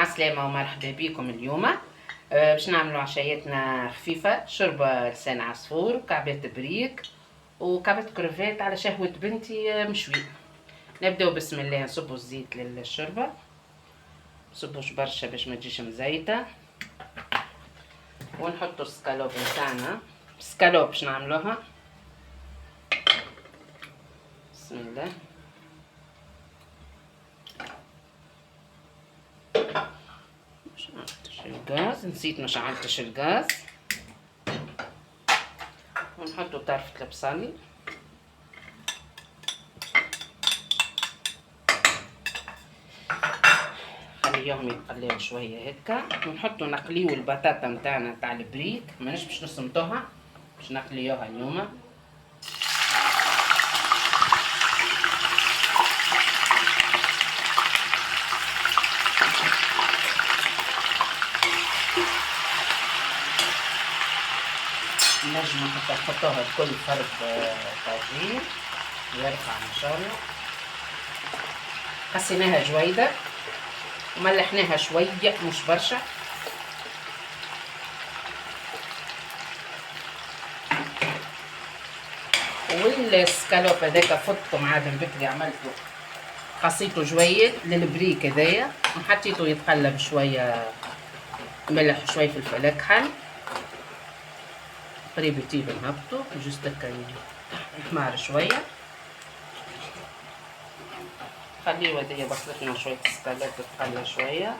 عالسلامة ومرحبا بكم اليوم. باش نعملوا عشايتنا خفيفة، شوربة لسان عصفور وكعبات بريك وكعبات كروفات على شهوة بنتي مشوي. نبداو بسم الله، نصبوا الزيت للشوربة، نصبوش برشا باش ما تجيش مزيتة، ونحطوا السكالوب نتاعنا. سكالوب باش نعملوها. بسم الله. الغاز نسيت ما شعلتش الغاز. ونحطوا طرفة البصل، خليهم يتقليو شويه هكا، ونحطوا نقليو البطاطا نتاعنا تاع البريك، مانيش باش نصمتوها، باش نقليوها اليوم. نجمو حتى نحطوها بكل فرد طاجين يرفع ان شاء الله. قسيناها جويده وملحناها شويه مش برشا. والسكالوب هذاك فضته مع بكري، عملته قصيته جويد للبريك هذايا، وحطيته يتقلب شويه ملح شويه فلفل كحل، قريب يطيب نهبطو جوست هكا يحمر شويه. خليه هذيا بصلتنا شويه السكالوب تتقلى شويه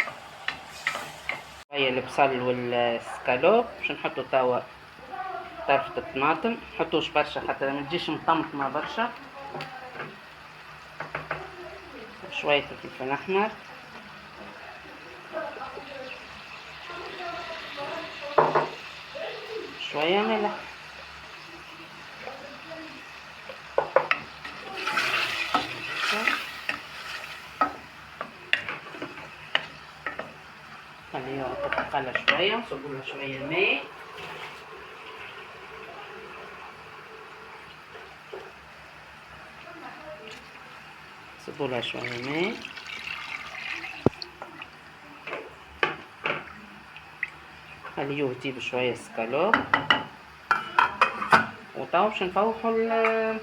البصل والسكالوب. باش نحطو توا طرفة الطماطم، نحطوش برشا خاطر ما تجيش مطمطمه برشا. شويه الفلفل الاحمر، شويه ملح، خليها تتقلى شويه، نصبولها شويه ماء. نصبولها شويه ماء، خليوه يطيب شويه السكالوب. وتوا باش نفوحوا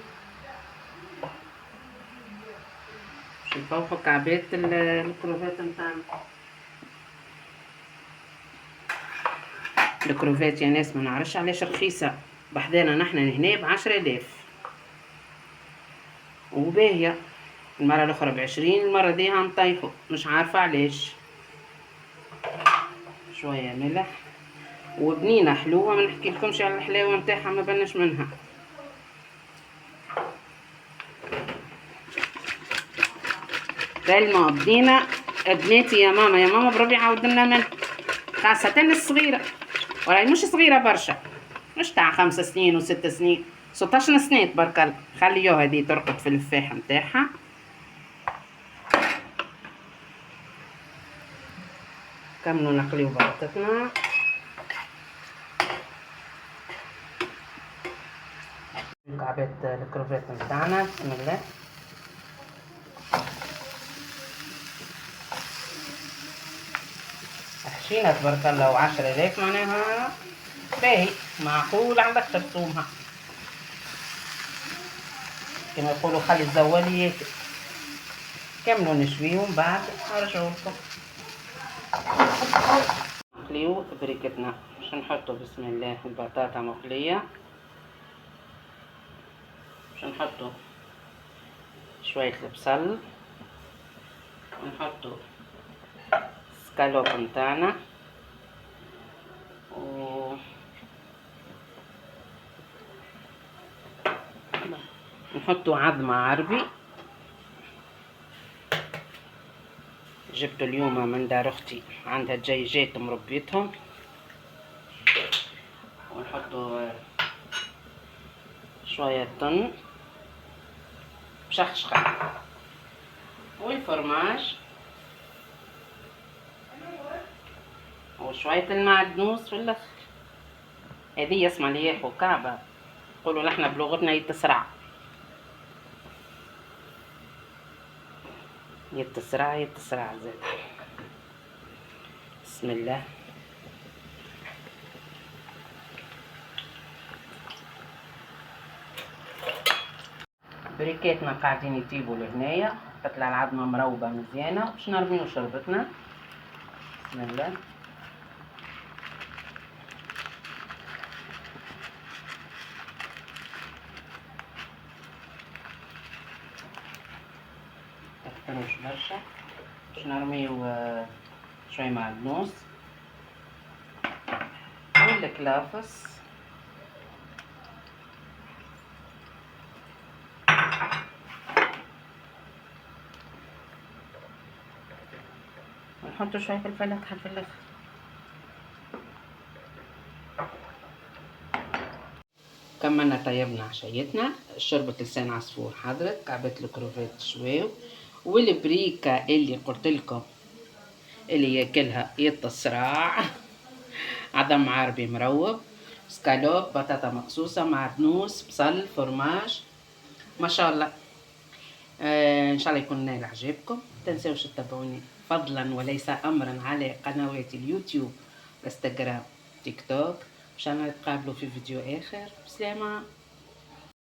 كعبات الكروفات نتاعنا. الكروفات يا ناس ما نعرفش علاش رخيصه بحدانا نحنا هنا ب10,000 وباهيه. المره الاخرى ب20، المره دي هنطيحوا مش عارفه علاش. شويه ملح وبنينه حلوه، ما نحكي لكمش على الحلاوه نتاعها، ما بنش منها. كلمه بنينه بناتي يا ماما بربي عاودلنا من خاصه الصغيره، وراي مش صغيره برشا، مش تاع 5 سنين و6 سنين، 16 سنه تبارك الله. خليوها هذه ترقد في الفاح نتاعها. كملوا نقليو بطاطتنا. مكعبات الكروفات نتاعنا. بسم الله. حشينا تبارك الله، و10,000 معناها باهي معقول على الاخر تصومها، كما يقولوا خلي الزوال ياكل. كملوا نشويهم بعد نرجعوا لكم. نقليو بريكتنا، باش نحطوا بسم الله البطاطا مقليه، باش نحطوا شويه البصل، ونحطوا السكالوب نتاعنا، نحطوا عظمه عربي جبته اليوم من دار اختي، عندها دجاجات مربيتهم. ونحطوا شويه طن مشخشقه، والفرماج، وشويه المعدنوس في الاخر. هذه اسمها لياخو كعبه، نقولوا نحنا بلغتنا يتسرع، يتسرع زاد. بسم الله. بريكاتنا قاعدين يطيبوا لهنايا، تطلع العظمة مروبة مزيانة باش نرميو شربتنا. بسم الله. متكتروش برشا باش نرميو شوي معدنوس والكلافس. ونحطو شوية فلفل أكحل في الآخر. كملنا طيبنا عشيتنا، شربة لسان عصفور حضرت، كعبات الكروفات شواو، والبريكة اللي قلتلكم اللي ياكلها يتصراع. عظم عربي مروب، سكالوب، بطاطا مقصوصة، معدنوس، بصل، فرماج، ما شاء الله. ان شاء الله يكون نال عجبكم. تنسوش تتابعوني فضلا وليس امرا على قنوات اليوتيوب، انستغرام، تيك توك. ان شاء الله نتقابلوا في فيديو اخر. بسلامة.